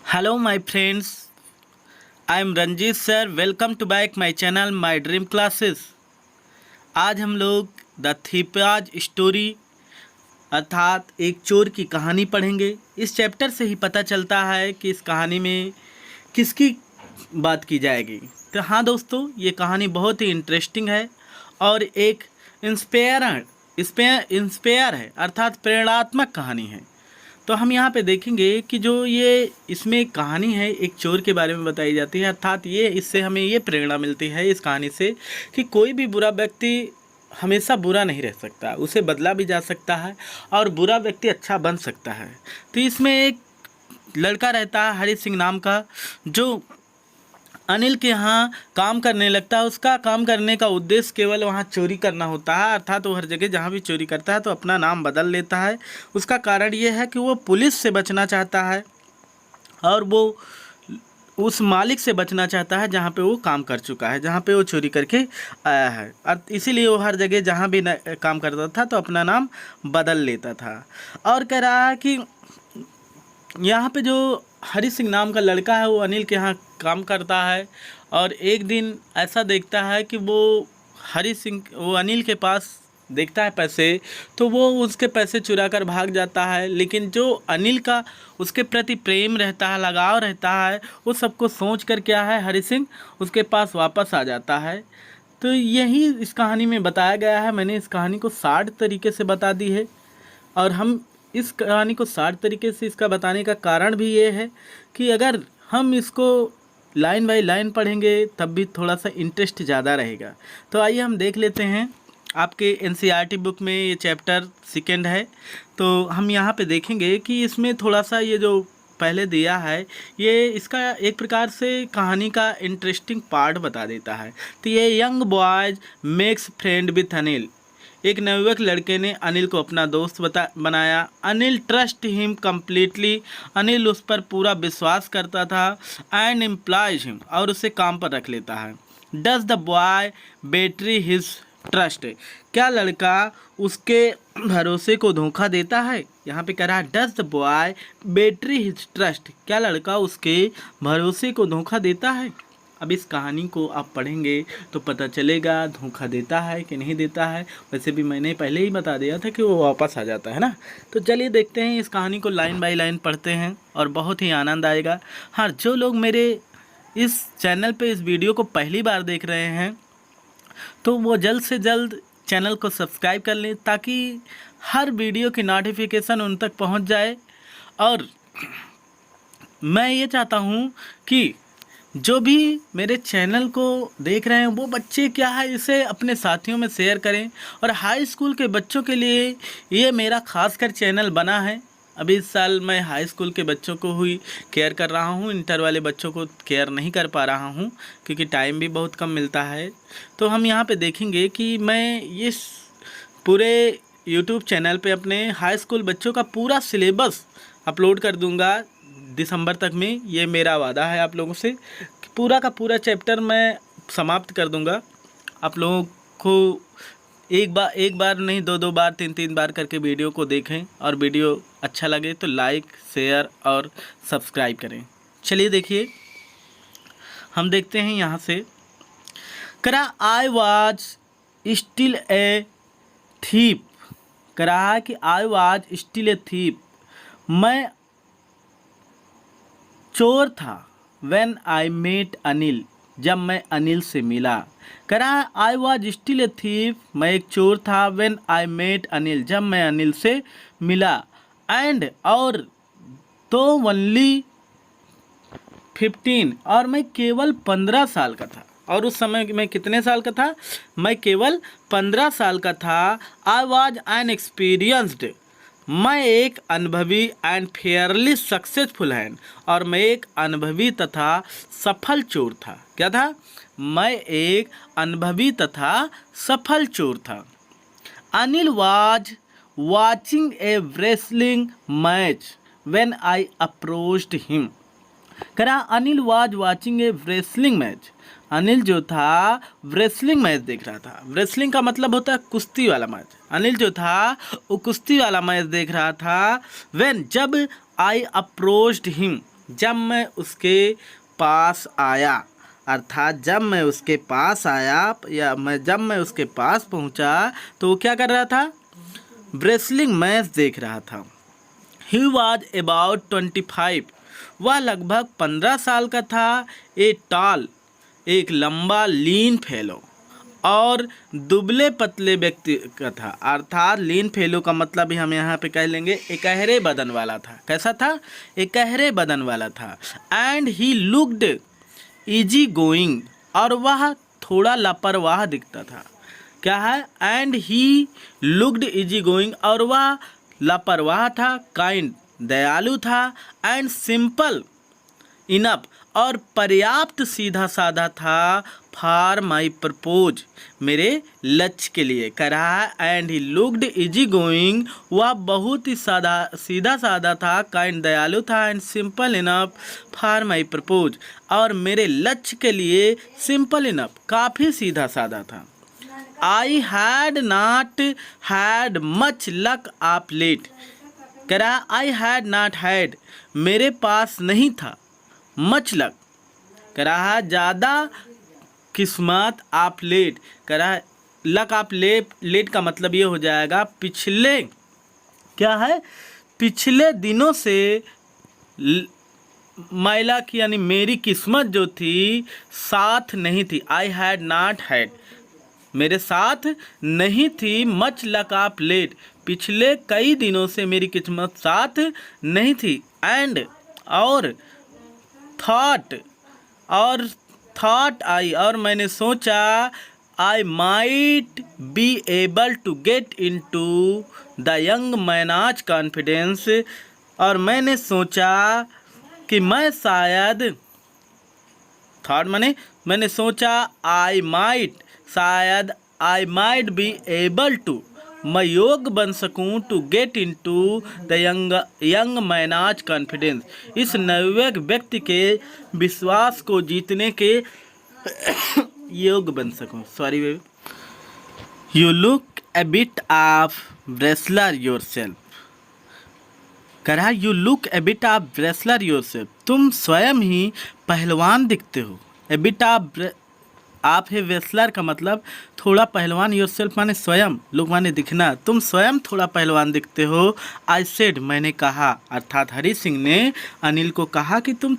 Hello my friends, I am Ranjit sir. Welcome to back my channel My Dream Classes. आज हम लोग the थीपाज story अर्थात एक चोर की कहानी पढ़ेंगे। इस चैप्टर से ही पता चलता है कि इस कहानी में किसकी बात की जाएगी। तो हाँ दोस्तों, ये कहानी बहुत ही इंटरेस्टिंग है और एक इंस्पायर है अर्थात प्रेरणात्मक कहानी है। तो हम यहाँ पे देखेंगे कि जो ये इसमें कहानी है एक चोर के बारे में बताई जाती है, अर्थात ये इससे हमें ये प्रेरणा मिलती है इस कहानी से कि कोई भी बुरा व्यक्ति हमेशा बुरा नहीं रह सकता, उसे बदला भी जा सकता है और बुरा व्यक्ति अच्छा बन सकता है। तो इसमें एक लड़का रहता है हरि सिंह नाम का, जो अनिल के यहाँ काम करने लगता है। उसका काम करने का उद्देश्य केवल वहाँ चोरी करना होता है, अर्थात वो हर जगह जहाँ भी चोरी करता है तो अपना नाम बदल लेता है। उसका कारण ये है कि वो पुलिस से बचना चाहता है और वो उस मालिक से बचना चाहता है जहाँ पे वो काम कर चुका है, जहाँ पे वो चोरी करके आया है। इसीलिए वो हर जगह जहाँ भी काम करता था तो अपना नाम बदल लेता था। और कह रहा है कि यहाँ पे जो हरि सिंह नाम का लड़का है वो अनिल के यहाँ काम करता है और एक दिन ऐसा देखता है कि वो अनिल के पास देखता है पैसे, तो वो उसके पैसे चुरा कर भाग जाता है। लेकिन जो अनिल का उसके प्रति प्रेम रहता है, लगाव रहता है, वो सबको सोच कर क्या है हरि सिंह उसके पास वापस आ जाता है। तो यही इस कहानी में बताया गया है। मैंने इस कहानी को 60 तरीके से बता दी है और हम इस कहानी को 60 तरीके से इसका बताने का कारण भी ये है कि अगर हम इसको लाइन बाय लाइन पढ़ेंगे तब भी थोड़ा सा इंटरेस्ट ज़्यादा रहेगा। तो आइए हम देख लेते हैं। आपके एनसीईआरटी बुक में ये चैप्टर 2 है, तो हम यहाँ पे देखेंगे कि इसमें थोड़ा सा ये जो पहले दिया है ये इसका एक प्रकार से कहानी का इंटरेस्टिंग पार्ट बता देता है। तो ये young boys makes friend with Anil, एक नवयुवक लड़के ने अनिल को अपना दोस्त बनाया। Anil trust him completely, Anil उस पर पूरा विश्वास करता था। एंड एम्प्लॉयज हिम, और उसे काम पर रख लेता है। Does the boy battery his trust, क्या लड़का उसके भरोसे को धोखा देता है। यहाँ पे कह रहा है does the boy battery his trust, क्या लड़का उसके भरोसे को धोखा देता है। अब इस कहानी को आप पढ़ेंगे तो पता चलेगा धोखा देता है कि नहीं देता है। वैसे भी मैंने पहले ही बता दिया था कि वो वापस आ जाता है ना। तो चलिए देखते हैं, इस कहानी को लाइन बाय लाइन पढ़ते हैं और बहुत ही आनंद आएगा। हाँ, जो लोग मेरे इस चैनल पे इस वीडियो को पहली बार देख रहे हैं तो वो जल्द से जल्द चैनल को सब्सक्राइब कर लें ताकि हर वीडियो की नोटिफिकेशन उन तक पहुँच जाए। और मैं ये चाहता हूँ कि जो भी मेरे चैनल को देख रहे हैं वो बच्चे क्या है इसे अपने साथियों में शेयर करें। और हाई स्कूल के बच्चों के लिए ये मेरा खासकर चैनल बना है। अभी इस साल मैं हाई स्कूल के बच्चों को ही केयर कर रहा हूँ, इंटर वाले बच्चों को केयर नहीं कर पा रहा हूँ क्योंकि टाइम भी बहुत कम मिलता है। तो हम यहाँ पे देखेंगे कि मैं ये पूरे यूट्यूब चैनल पे अपने हाई स्कूल बच्चों का पूरा सिलेबस अपलोड कर दूँगा दिसंबर तक में। ये मेरा वादा है आप लोगों से कि पूरा का पूरा चैप्टर मैं समाप्त कर दूंगा। आप लोगों को एक बार नहीं, 2 बार 3 बार करके वीडियो को देखें और वीडियो अच्छा लगे तो लाइक शेयर और सब्सक्राइब करें। चलिए देखिए, हम देखते हैं यहाँ से। करा I was still a thief, करा कि I was still a thief, मैं चोर था। व्हेन आई मेट अनिल, जब मैं अनिल से मिला। कह रहा है I was still a thief, मैं एक चोर था। व्हेन आई मेट अनिल, जब मैं अनिल से मिला। एंड, और तो ओनली 15, और मैं केवल 15 साल का था। और उस समय मैं कितने साल का था? मैं केवल 15 साल का था। आई वॉज एन एक्सपीरियंस्ड, मैं एक अनुभवी एंड फेयरली सक्सेसफुल हैंड, और मैं एक अनुभवी तथा सफल चोर था। क्या था? मैं एक अनुभवी तथा सफल चोर था। Anil was watching a wrestling match when I approached him. करा Anil was watching a wrestling match, Anil जो था रेसलिंग मैच देख रहा था। रेसलिंग का मतलब होता है कुश्ती वाला मैच। अनिल जो था वो कुश्ती वाला मैच देख रहा था। व्हेन, जब आई अप्रोच्ड हिम, जब मैं उसके पास आया, अर्थात जब मैं उसके पास आया या जब मैं उसके पास पहुंचा तो वो क्या कर रहा था? रेसलिंग मैच देख रहा था। ही वॉज अबाउट 25, वह लगभग 15 साल का था। ए टॉल, एक लंबा लीन फेलो और दुबले पतले व्यक्ति का था। अर्थात लीन फेलो का मतलब ही हम यहाँ पे कह लेंगे एकहरे बदन वाला था। कैसा था? एकहरे बदन वाला था। And he looked easy going, और वह थोड़ा लापरवाह दिखता था। क्या है? And he looked easy going, और वह लापरवाह था। काइंड, दयालु था। एंड सिंपल इनफ, और पर्याप्त सीधा साधा था। फॉर माई प्रपोज, मेरे लक्ष्य के लिए। कह रहा है and he looked easy going, वह बहुत ही सीधा साधा था। काइंड, दयालु था। And simple enough for my propose, और मेरे लक्ष्य के लिए सिंपल इनफ, काफ़ी सीधा साधा था। I had not had much luck of late, कह रहा आई हैड नॉट हैड, मेरे पास नहीं था। मच लक, कह रहा ज़्यादा किस्मत ऑफ लेट, कह रहा लक ऑफ लेट का मतलब ये हो जाएगा पिछले, क्या है? पिछले दिनों से मैला की यानी मेरी किस्मत जो थी साथ नहीं थी। आई हैड नॉट हैड, मेरे साथ नहीं थी। मच लक ऑफ लेट, पिछले कई दिनों से मेरी किस्मत साथ नहीं थी। एंड, और थॉट आई, और मैंने सोचा। I might be able to get into the young man's confidence, और मैंने सोचा कि मैं शायद, थॉट माने मैंने सोचा, आई माइट, शायद, I might be able to, मैं योग्य बन सकूं, to get into the young man's confidence, इस नवयुवक व्यक्ति के विश्वास को जीतने के योग्य बन सकूं। Sorry baby. You look A bit of wrestler your self, कह रहा you look A bit of wrestler your self, तुम स्वयं ही पहलवान दिखते हो। ए बिट ऑफ आप है रेसलर का मतलब थोड़ा पहलवान, योर सेल्फ माने स्वयं, लुक माने दिखना, तुम स्वयं थोड़ा पहलवान दिखते हो। आई सेड, मैंने कहा, अर्थात हरी सिंह ने अनिल को कहा कि तुम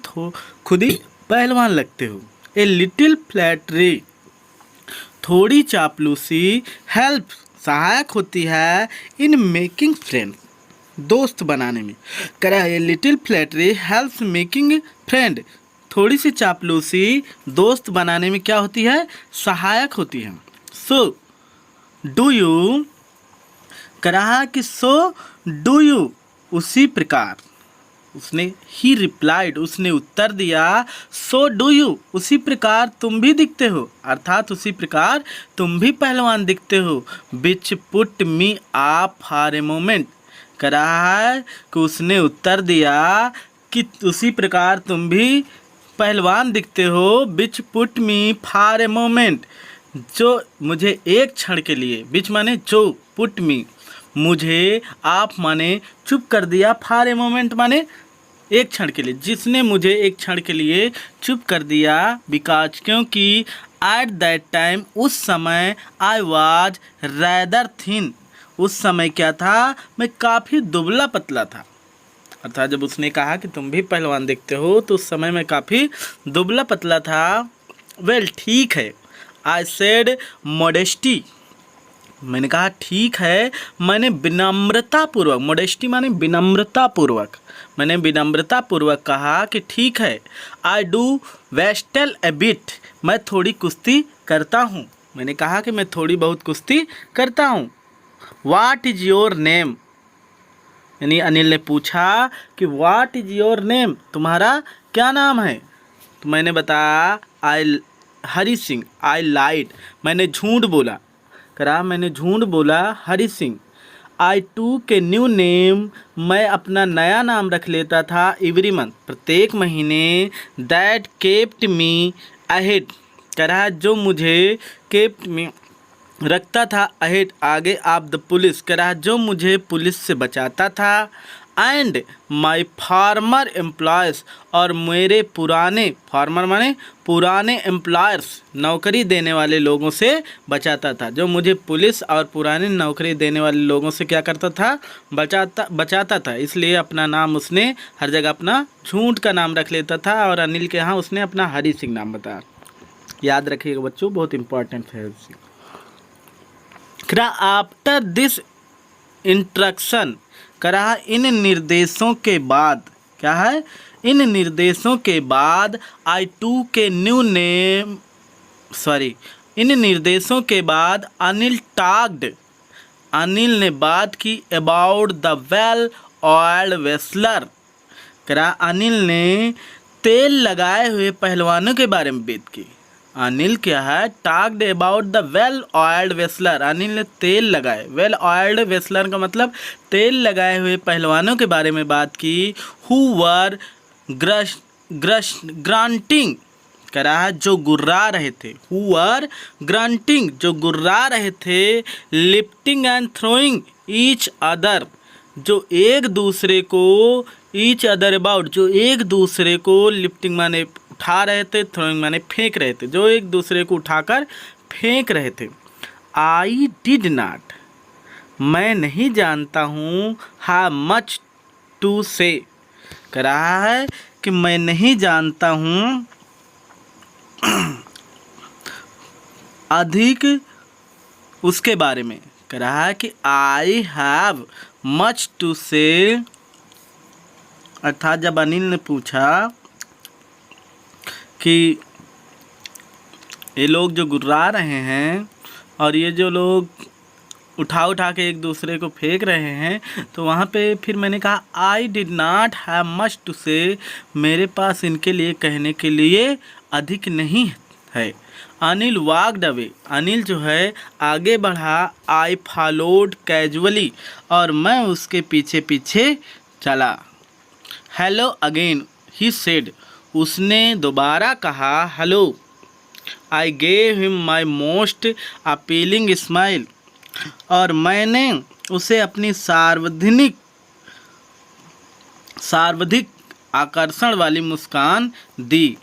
खुद ही पहलवान लगते हो। ए लिटिल फ्लैटरी, थोड़ी चापलूसी, हेल्प, सहायक होती है। इन मेकिंग फ्रेंड, दोस्त बनाने में। कह रहा है a little flattery helps making friend, थोड़ी सी चापलूसी दोस्त बनाने में क्या होती है? सहायक होती है। सो डू यू, कह रहा कि सो डू यू, उसी प्रकार, उसने ही रिप्लाइड, उसने उत्तर दिया, सो डू यू, उसी प्रकार तुम भी दिखते हो, अर्थात उसी प्रकार तुम भी पहलवान दिखते हो। Which put me up for a moment, कह रहा है कि उसने उत्तर दिया कि उसी प्रकार तुम भी पहलवान दिखते हो। Which put me for a moment, जो मुझे एक क्षण के लिए, विच माने जो, पुट मी मुझे, आप माने चुप कर दिया, फॉर ए मोमेंट माने एक क्षण के लिए, जिसने मुझे एक क्षण के लिए चुप कर दिया। बिकॉज, क्योंकि एट दैट टाइम, उस समय, आई वॉज रैदर थिन, उस समय क्या था? मैं काफ़ी दुबला पतला था। अर्थात जब उसने कहा कि तुम भी पहलवान दिखते हो तो उस समय मैं काफ़ी दुबला पतला था। वेल, ठीक है। आई सेड मॉडेस्टी, मैंने कहा ठीक है। मैंने विनम्रतापूर्वक, मॉडेस्टी माने विनम्रतापूर्वक, मैंने विनम्रतापूर्वक कहा कि ठीक है। आई डू वेस्टल ए बिट, मैं थोड़ी कुश्ती करता हूँ। मैंने कहा कि मैं थोड़ी बहुत कुश्ती करता हूँ। व्हाट इज़ योर नेम, यानी अनिल ने पूछा कि व्हाट इज़ योर नेम, तुम्हारा क्या नाम है? तो मैंने बताया आई, हरी सिंह, आई लाइड, मैंने झूठ बोला। करा मैंने झूठ बोला, हरी सिंह। आई टू के न्यू नेम, मैं अपना नया नाम रख लेता था एवरी मंथ, प्रत्येक महीने। दैट केप्ट मी अहेड, करा जो मुझे केप्ट मी रखता था, अहेड आगे, ऑफ द पुलिस, करा जो मुझे पुलिस से बचाता था। एंड माई फार्मर एम्प्लॉयज़, और मेरे पुराने, फार्मर माने पुराने एम्प्लॉयर्स, नौकरी देने वाले लोगों से बचाता था। जो मुझे पुलिस और पुराने नौकरी देने वाले लोगों से क्या करता था, बचाता था। इसलिए अपना नाम उसने हर जगह अपना झूठ का नाम रख लेता था, और अनिल के यहाँ उसने अपना हरी सिंह नाम बताया। याद रखिएगा बच्चों, बहुत इंपॉर्टेंट है। आफ्टर दिस इंस्ट्रक्शन, करा इन निर्देशों के बाद, क्या है, इन निर्देशों के बाद आई टू के न्यू नेम, इन निर्देशों के बाद अनिल टॉक्ड, अनिल ने बात की अबाउट द वेल ऑयल्ड वेसलर, करा अनिल ने तेल लगाए हुए पहलवानों के बारे में बात की। अनिल क्या है, talked about the well oiled wrestler, Anil ने तेल लगाए, वेल ऑयल्ड वेसलर का मतलब तेल लगाए हुए पहलवानों के बारे में बात की। हु वर ग्रांटिंग, कह रहा है जो गुर्रा रहे थे, हु वर ग्रांटिंग, जो गुर्रा रहे थे, lifting and throwing each other, जो एक दूसरे को, ईच अदर अबाउट, जो एक दूसरे को, लिफ्टिंग माने उठा रहे थे, थ्रोइंग माने फेंक रहे थे, जो एक दूसरे को उठाकर फेंक रहे थे। आई डिड नॉट, मैं नहीं जानता हूँ, हाउ मच टू से, कह रहा है कि मैं नहीं जानता हूँ अधिक उसके बारे में, कह रहा है कि आई हैव मच टू से, अर्थात जब अनिल ने पूछा कि ये लोग जो गुर्रा रहे हैं और ये जो लोग उठा के एक दूसरे को फेंक रहे हैं, तो वहाँ पे फिर मैंने कहा I did not have much to say, मेरे पास इनके लिए कहने के लिए अधिक नहीं है। अनिल वॉक्ड अवे, अनिल जो है आगे बढ़ा। आई फॉलोड कैजुअली, और मैं उसके पीछे पीछे चला। हेलो अगेन ही सेड, उसने दोबारा कहा hello. I gave him my most appealing smile, और मैंने उसे अपनी सर्वाधिक आकर्षण वाली मुस्कान दी।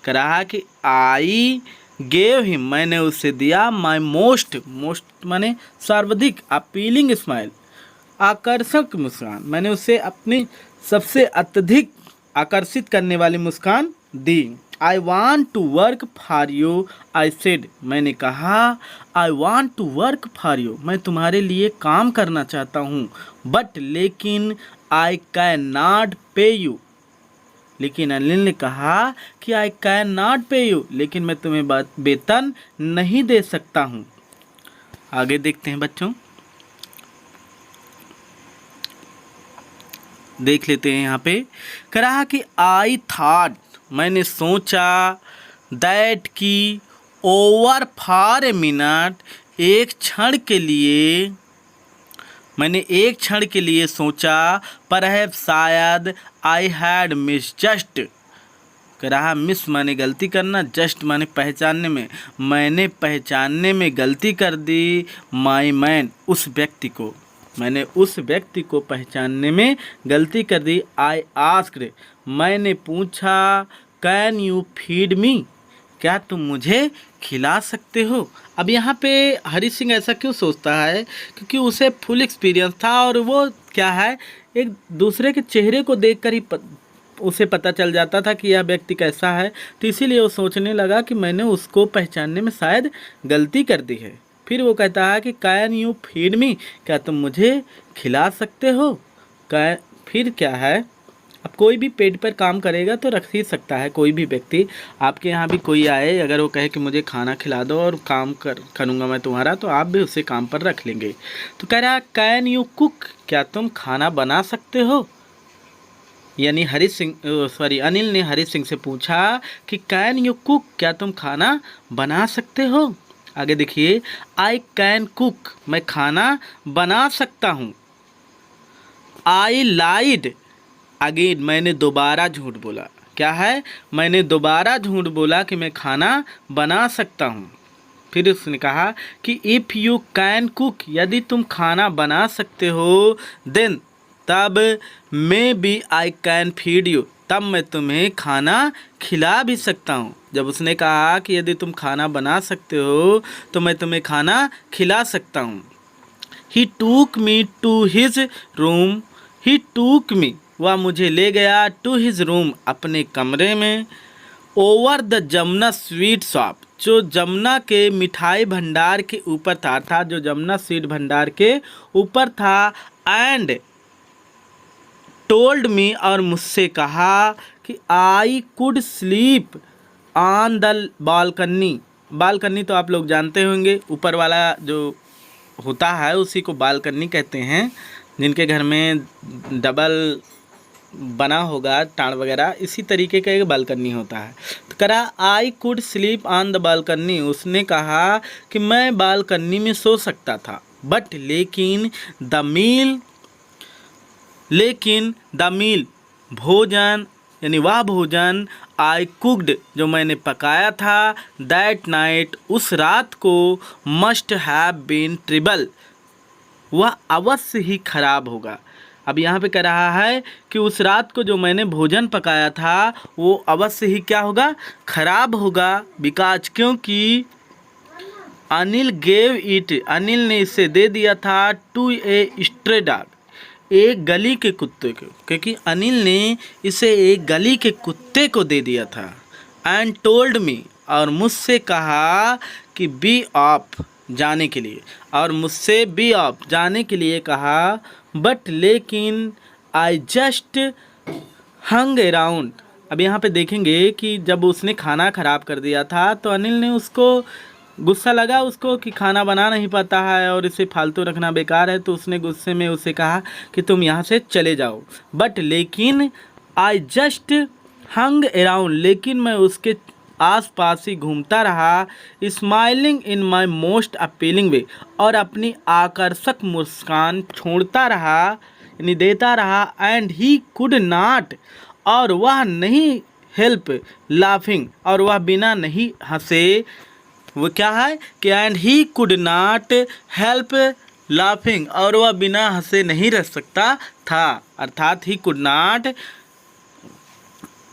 कह रहा कि आई गेव हिम, मैंने उसे दिया, माई मोस्ट माने सर्वाधिक, अपीलिंग स्माइल आकर्षक मुस्कान, मैंने उसे अपनी सबसे अत्यधिक आकर्षित करने वाली मुस्कान दी। I want to work for you, I said, मैंने कहा I want to work for you, मैं तुम्हारे लिए काम करना चाहता हूँ, बट लेकिन I can not pay you, लेकिन अनिल ने कहा कि I can not pay you, लेकिन मैं तुम्हें वेतन नहीं दे सकता हूँ। आगे देखते हैं बच्चों, देख लेते हैं। यहाँ पे कह रहा कि आई थॉट, मैंने सोचा, दैट की ओवर फॉर ए मिनट, एक क्षण के लिए, मैंने एक क्षण के लिए सोचा, परहैप्स शायद, आई हैड मिस जस्ट, कह रहा मिस माने गलती करना, जस्ट माने पहचानने में, मैंने पहचानने में गलती कर दी, माई मैन, उस व्यक्ति को, मैंने उस व्यक्ति को पहचानने में गलती कर दी। आई आस्क्ड, मैंने पूछा, कैन यू फीड मी, क्या तुम मुझे खिला सकते हो। अब यहाँ पे हरी सिंह ऐसा क्यों सोचता है, क्योंकि उसे फुल एक्सपीरियंस था, और वो क्या है, एक दूसरे के चेहरे को देखकर ही उसे पता चल जाता था कि यह व्यक्ति कैसा है, तो इसीलिए वो सोचने लगा कि मैंने उसको पहचानने में शायद गलती कर दी है। फिर वो कहता है कि कैन यू फीड मी, क्या तुम मुझे खिला सकते हो। फिर क्या है, अब कोई भी पेट पर काम करेगा तो रख ही सकता है कोई भी व्यक्ति। आपके यहाँ भी कोई आए, अगर वो कहे कि मुझे खाना खिला दो और काम करूँगा मैं तुम्हारा, तो आप भी उसे काम पर रख लेंगे। तो कह रहा कैन यू कुक, क्या तुम खाना बना सकते हो। यानी अनिल ने हरी सिंह से पूछा कि कैन यू कुक, क्या तुम खाना बना सकते हो। आगे देखिए, आई कैन कुक, मैं खाना बना सकता हूँ। आई लाइड अगेन, मैंने दोबारा झूठ बोला। क्या है, मैंने दोबारा झूठ बोला कि मैं खाना बना सकता हूँ। फिर उसने कहा कि इफ़ यू कैन कुक, यदि तुम खाना बना सकते हो, देन तब मैं भी आई कैन फीड यू, तब मैं तुम्हें खाना खिला भी सकता हूँ। जब उसने कहा कि यदि तुम खाना बना सकते हो तो मैं तुम्हें खाना खिला सकता हूँ। ही टूक मी टू हिज रूम, ही टूक मी, वह मुझे ले गया, टू हिज रूम, अपने कमरे में, over the Jamuna sweet shop, जो जमुना के मिठाई भंडार के ऊपर था, अर्थात जो जमुना स्वीट भंडार के ऊपर था, एंड टोल्ड मी, और मुझसे कहा कि I could sleep on the balcony, balcony तो आप लोग जानते होंगे, ऊपर वाला जो होता है उसी को बालकनी कहते हैं, जिनके घर में डबल बना होगा टाड़ वगैरह, इसी तरीके का एक बालकनी होता है। तो करा I could sleep on the balcony, उसने कहा कि मैं बालकनी में सो सकता था, बट लेकिन द मील भोजन, यानी वह भोजन, आई कुक्ड, जो मैंने पकाया था, दैट नाइट, उस रात को, मस्ट हैव बीन ट्रिबल, वह अवश्य ही खराब होगा। अब यहाँ पे कह रहा है कि उस रात को जो मैंने भोजन पकाया था वो अवश्य ही क्या होगा, खराब होगा। बिकॉज, क्योंकि अनिल गेव इट, अनिल ने इसे दे दिया था, टू ए स्ट्रे डॉग, एक गली के कुत्ते को, क्योंकि अनिल ने इसे एक गली के कुत्ते को दे दिया था। एंड टोल्ड मी, और मुझसे कहा कि बी ऑफ, जाने के लिए, और मुझसे बी ऑफ, जाने के लिए कहा, बट लेकिन आई जस्ट हंग अराउंड। अब यहाँ पे देखेंगे कि जब उसने खाना ख़राब कर दिया था तो अनिल ने उसको गुस्सा लगा उसको कि खाना बना नहीं पाता है और इसे फालतू रखना बेकार है, तो उसने गुस्से में उसे कहा कि तुम यहाँ से चले जाओ। बट लेकिन आई जस्ट हंग अराउंड, लेकिन मैं उसके आसपास ही घूमता रहा, smiling in my most appealing way, और अपनी आकर्षक मुस्कान छोड़ता रहा, यानी देता रहा। एंड ही कुड नॉट, और वह नहीं हेल्प लाफिंग, और वह बिना नहीं हंसे, वो क्या है कि and he could not help laughing, और वह बिना हंसे नहीं रह सकता था, अर्थात he could not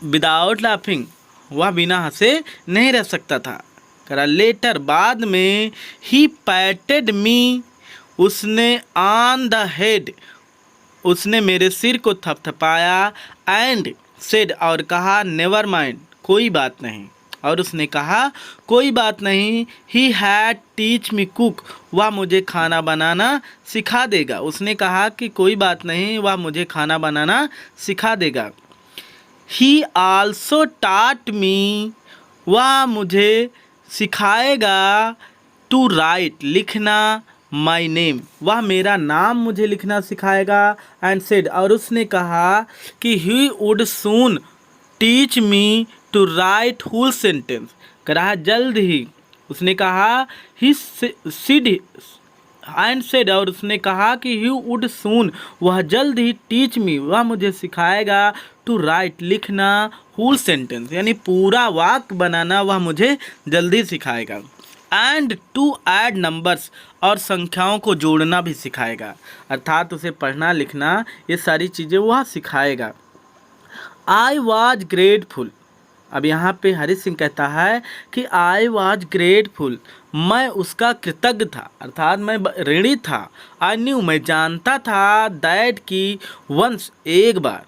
without laughing, वह बिना हंसे नहीं रह सकता था। करा लेटर, बाद में, ही पैटेड मी, उसने ऑन द हेड, उसने मेरे सिर को थपथपाया, एंड सेड, और कहा, नेवर माइंड, कोई बात नहीं, और उसने कहा कोई बात नहीं, he had teach me cook, वह मुझे खाना बनाना सिखा देगा। उसने कहा कि कोई बात नहीं, वह मुझे खाना बनाना सिखा देगा। ही आल्सो टाट मी, वह मुझे सिखाएगा, टू राइट, लिखना, माई नेम, वह मेरा नाम मुझे लिखना सिखाएगा। एंड सेड, और उसने कहा कि he would soon teach me to write whole sentence, कहा जल्द ही, उसने कहा ही सिड, एंड सेड, और उसने कहा कि ही वुड सून, वह जल्द ही, टीच मी, वह मुझे सिखाएगा, टू राइट, लिखना, होल सेंटेंस, यानी पूरा वाक्य बनाना वह मुझे जल्दी सिखाएगा। एंड टू ऐड नंबर्स, और संख्याओं को जोड़ना भी सिखाएगा, अर्थात उसे पढ़ना लिखना ये सारी चीज़ें वह सिखाएगा। आई वॉज ग्रेटफुल, अब यहाँ पे हरि सिंह कहता है कि आई वॉज ग्रेटफुल, मैं उसका कृतज्ञ था, अर्थात मैं ऋणी था। आई न्यू, मैं जानता था, दैट की वंस, एक बार,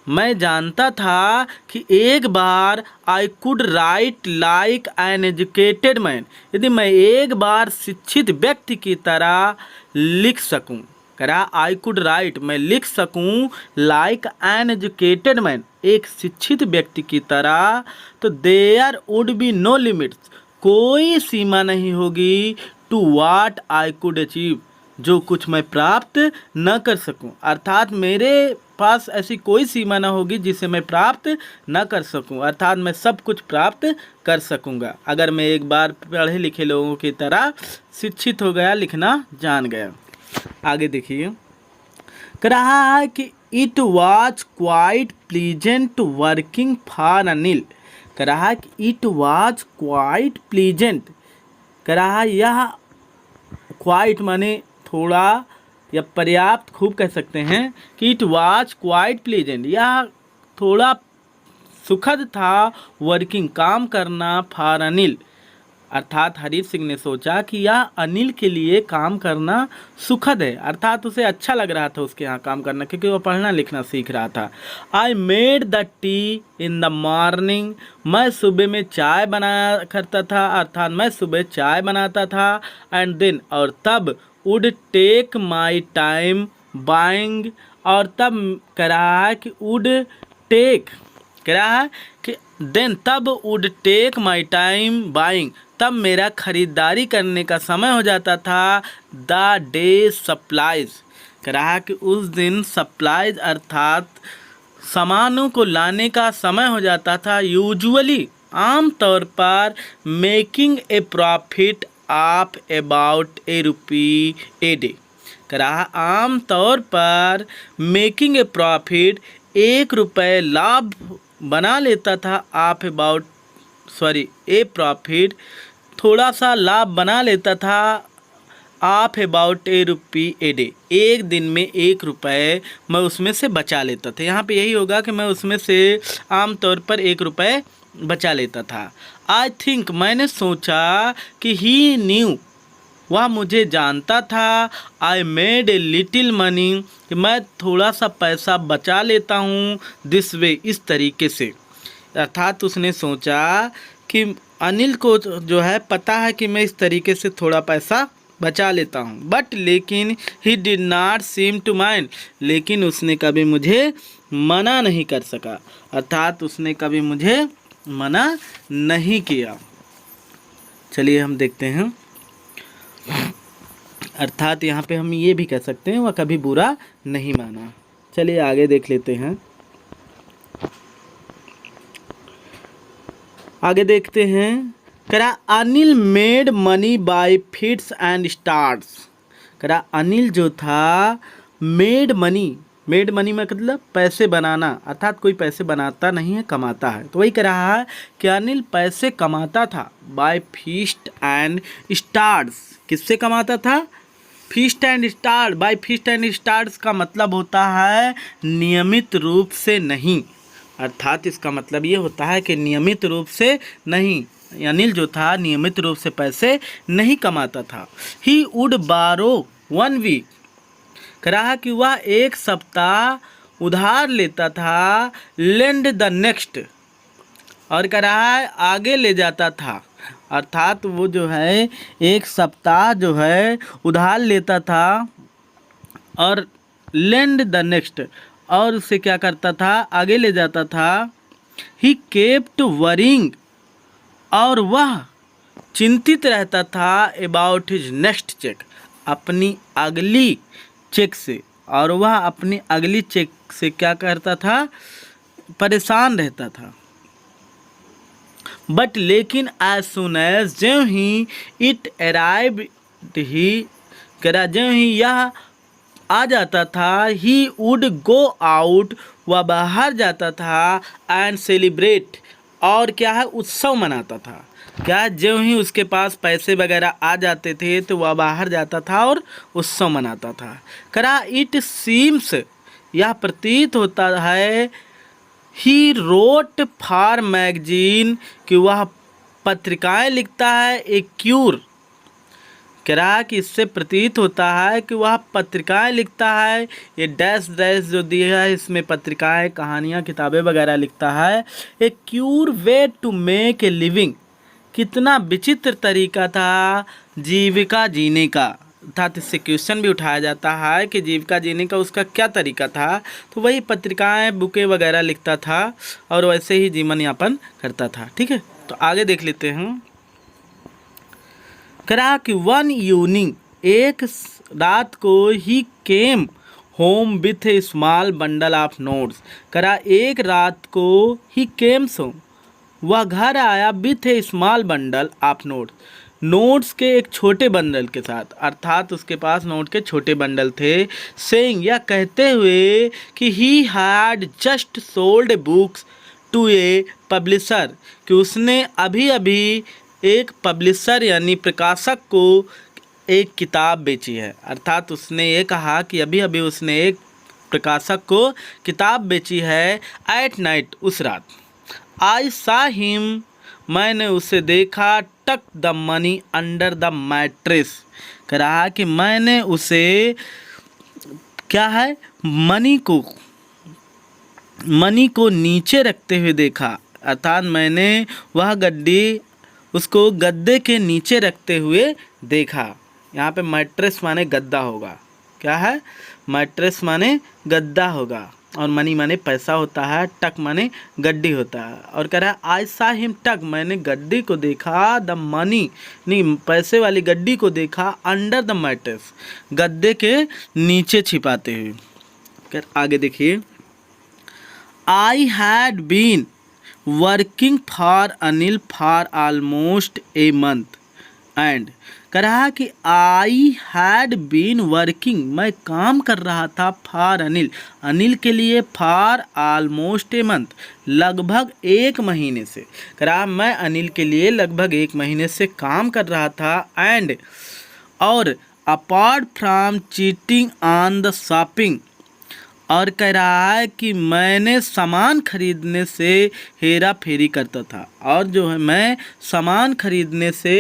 मैं जानता था कि एक बार, I could write like an educated man, यदि मैं एक बार शिक्षित व्यक्ति की तरह लिख सकूं, करा आई कुड राइट, मैं लिख सकूं, लाइक एन एजुकेटेड मैन, एक शिक्षित व्यक्ति की तरह, तो there would be no limits, कोई सीमा नहीं होगी, to what I could achieve, जो कुछ मैं प्राप्त न कर सकूं, अर्थात मेरे पास ऐसी कोई सीमा न होगी जिसे मैं प्राप्त न कर सकूं, अर्थात मैं सब कुछ प्राप्त कर सकूंगा अगर मैं एक बार पढ़े लिखे लोगों की तरह शिक्षित हो गया, लिखना जान गया। आगे देखिए, कह रहा है कि it was quite pleasant working for Anil, कह रहा है कि इट वॉज क्वाइट प्लीजेंट, कह रहा है यह क्वाइट माने थोड़ा, या पर्याप्त खूब कह सकते हैं कि इट वॉज क्वाइट प्लीजेंट, यह थोड़ा सुखद था, वर्किंग काम करना, फॉर अनिल, अर्थात हरीश सिंह ने सोचा कि यह अनिल के लिए काम करना सुखद है, अर्थात उसे अच्छा लग रहा था उसके यहाँ काम करना, क्योंकि वह पढ़ना लिखना सीख रहा था। I made the T in the morning, मैं सुबह में चाय बनाया करता था, अर्थात मैं सुबह चाय बनाता था। एंड देन, और तब, would take my time buying, और तब कह रहा है कि वुड टेक, कह रहा है कि देन, तब, would take my time buying, तब मेरा खरीदारी करने का समय हो जाता था। द डे सप्लाइज, कह रहा है कि उस दिन सप्लाइज अर्थात सामानों को लाने का समय हो जाता था। यूजुअली, आम तौर पर, making a profit of about ₹1 a day, कह रहा आम तौर पर मेकिंग ए प्रॉफिट, ₹1 लाभ बना लेता था। ऑफ अबाउट, ए प्रॉफिट, थोड़ा सा लाभ बना लेता था। ऑफ अबाउट ₹1 ए डे, एक दिन में ₹1 मैं उसमें से बचा लेता था। यहाँ पे यही होगा कि मैं उसमें से आमतौर पर ₹1 बचा लेता था। आई थिंक, मैंने सोचा कि ही न्यू, वह मुझे जानता था। I made a little money, कि मैं थोड़ा सा पैसा बचा लेता हूँ। दिस वे, इस तरीके से, अर्थात उसने सोचा कि अनिल को जो है पता है कि मैं इस तरीके से थोड़ा पैसा बचा लेता हूँ। बट लेकिन, he did not seem to mind, लेकिन उसने कभी मुझे मना नहीं कर सका, अर्थात उसने कभी मुझे मना नहीं किया। चलिए हम देखते हैं, अर्थात यहाँ पे हम ये भी कह सकते हैं वह कभी बुरा नहीं माना। चलिए आगे देख लेते हैं। आगे देखते हैं, करा Anil made money by fits and starts, करा अनिल जो था मेड मनी में मतलब पैसे बनाना, अर्थात कोई पैसे बनाता नहीं है, कमाता है। तो वही कह रहा है कि अनिल पैसे कमाता था बाय फीस्ट एंड स्टार्ट्स, किससे कमाता था? Feast and start. By feast and starts का मतलब होता है नियमित रूप से नहीं, अर्थात इसका मतलब ये होता है कि नियमित रूप से नहीं। अनिल जो था नियमित रूप से पैसे नहीं कमाता था। ही वुड बारो 1 वीक, कह रहा कि वह 1 सप्ताह उधार लेता था। लेंड द नेक्स्ट, और कह रहा है आगे ले जाता था, अर्थात वो जो है 1 सप्ताह जो है उधार लेता था और लेंड द नेक्स्ट, और उसे क्या करता था? आगे ले जाता था। ही केप्ट वरिंग, और वह चिंतित रहता था अबाउट हिज नेक्स्ट चेक, अपनी अगली चेक से, और वह अपनी अगली चेक से क्या करता था? परेशान रहता था। बट लेकिन एज सुन एज, ज्यों ही इट अराइव, ही करा ज्यों ही यह आ जाता था, ही वुड गो आउट, वह बाहर जाता था। एंड सेलिब्रेट, और क्या है? उत्सव मनाता था। क्या, ज्यों ही उसके पास पैसे वगैरह आ जाते थे तो वह बाहर जाता था और उत्सव मनाता था। करा इट सीम्स, यह प्रतीत होता है। ही रोट फॉर मैगजीन, कि वह पत्रिकाएं लिखता है। ए क्यूर, कह रहा है कि इससे प्रतीत होता है कि वह पत्रिकाएं लिखता है। ये डैश डैश जो दिया है इसमें पत्रिकाएं, कहानियाँ, किताबें वगैरह लिखता है। A queer way to make a living, कितना विचित्र तरीका था जीविका जीने का, अर्थात इससे क्वेश्चन भी उठाया जाता है कि जीविका जीने का उसका क्या तरीका था। तो वही पत्रिकाएं, बुकें वगैरह लिखता था और वैसे ही जीवन यापन करता था। ठीक है, तो आगे देख लेते हैं। करा कि 1 इवनिंग, एक रात को, he came home with a small bundle of notes, करा एक रात को, ही केम्स होम, वह घर आया, with a small bundle of notes, notes के एक छोटे बंडल के साथ, अर्थात उसके पास नोट के छोटे बंडल थे। सेइंग, यह कहते हुए कि he had just sold books to a publisher, कि उसने अभी अभी एक पब्लिशर यानी प्रकाशक को एक किताब बेची है। अर्थात उसने ये कहा कि अभी अभी उसने एक प्रकाशक को किताब बेची है। एट नाइट, उस रात। आई सा हिम, मैंने उसे देखा। टक the money under the mattress, कह रहा कि मैंने उसे क्या है, मनी को नीचे रखते हुए देखा। अर्थात मैंने वह गड्डी उसको गद्दे के नीचे रखते हुए देखा। यहाँ पे मैट्रेस माने गद्दा होगा। क्या है, मैट्रेस माने गद्दा होगा, और मनी माने पैसा होता है, टक माने गड्डी होता है। और कह रहा है आई सा हिम टक, मैंने गड्डी को देखा, द मनी नहीं पैसे वाली गड्डी को देखा, अंडर द मैट्रेस, गद्दे के नीचे छिपाते हुए। कर आगे देखिए, I had been working for Anil for almost a month and, कह रहा कि आई हैड बीन वर्किंग, मैं काम कर रहा था, फॉर अनिल, अनिल के लिए, फॉर ऑलमोस्ट ए मंथ, लगभग 1 महीने से। कह रहा मैं अनिल के लिए लगभग 1 महीने से काम कर रहा था। एंड, और apart from cheating on the shopping, और कह रहा है कि मैंने सामान खरीदने से हेरा फेरी करता था, और जो है मैं सामान खरीदने से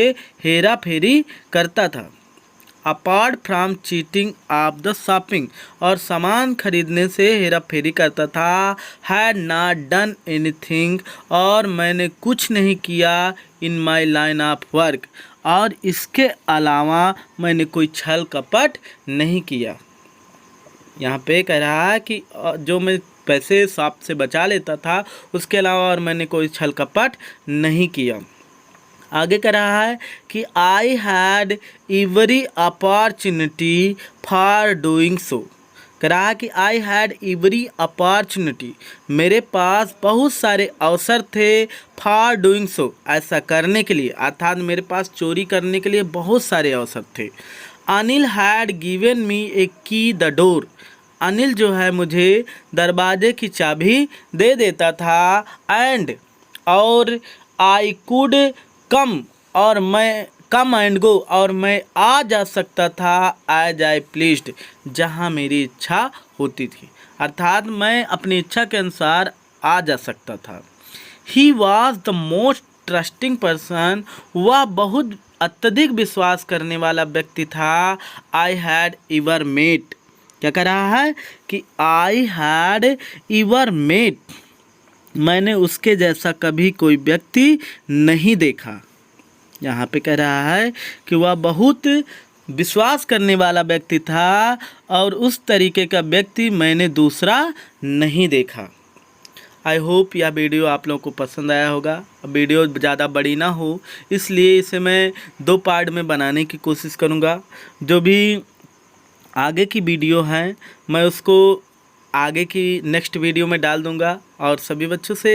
हेरा फेरी करता था। Apart from cheating of the shopping, और सामान खरीदने से हेरा फेरी करता था। हैड नॉट डन एनीथिंग, और मैंने कुछ नहीं किया। इन माई लाइन ऑफ वर्क, और इसके अलावा मैंने कोई छल कपट नहीं किया। यहाँ पे कह रहा है कि जो मैं पैसे शॉप से बचा लेता था, उसके अलावा और मैंने कोई छल कपट नहीं किया। आगे कह रहा है कि I had every opportunity for doing so, कह रहा है कि आई हैड एवरी अपॉर्चुनिटी, मेरे पास बहुत सारे अवसर थे, फॉर डूइंग सो, ऐसा करने के लिए। अर्थात मेरे पास चोरी करने के लिए बहुत सारे अवसर थे। अनिल हैड गिवन मी ए की द डोर, अनिल जो है मुझे दरवाजे की चाबी दे देता था। एंड, और आई कुड कम, और मैं कम एंड गो, और मैं आ जा सकता था, एज आई प्लीज्ड, जहाँ मेरी इच्छा होती थी। अर्थात मैं अपनी इच्छा के अनुसार आ जा सकता था। He was the most trusting person, वह बहुत अत्यधिक विश्वास करने वाला व्यक्ति था। आई हैड एवर मेट, क्या कह रहा है कि आई हैड एवर मेट, मैंने उसके जैसा कभी कोई व्यक्ति नहीं देखा। यहाँ पे कह रहा है कि वह बहुत विश्वास करने वाला व्यक्ति था, और उस तरीके का व्यक्ति मैंने दूसरा नहीं देखा। आई होप यह वीडियो आप लोगों को पसंद आया होगा। वीडियो ज़्यादा बड़ी ना हो, इसलिए इसे मैं 2 पार्ट में बनाने की कोशिश करूँगा। जो भी आगे की वीडियो है मैं उसको आगे की नेक्स्ट वीडियो में डाल दूंगा। और सभी बच्चों से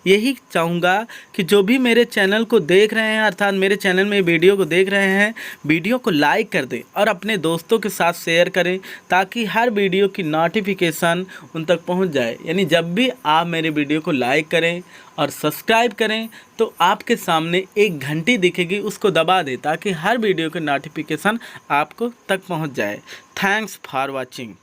यही चाहूँगा कि जो भी मेरे चैनल को देख रहे हैं, अर्थात मेरे चैनल में वीडियो को देख रहे हैं, वीडियो को लाइक कर दें और अपने दोस्तों के साथ शेयर करें, ताकि हर वीडियो की नोटिफिकेशन उन तक पहुंच जाए। यानी जब भी आप मेरे वीडियो को लाइक करें और सब्सक्राइब करें तो आपके सामने एक घंटी दिखेगी, उसको दबा दें ताकि हर वीडियो की नोटिफिकेशन आपको तक पहुँच जाए। Thanks for watching.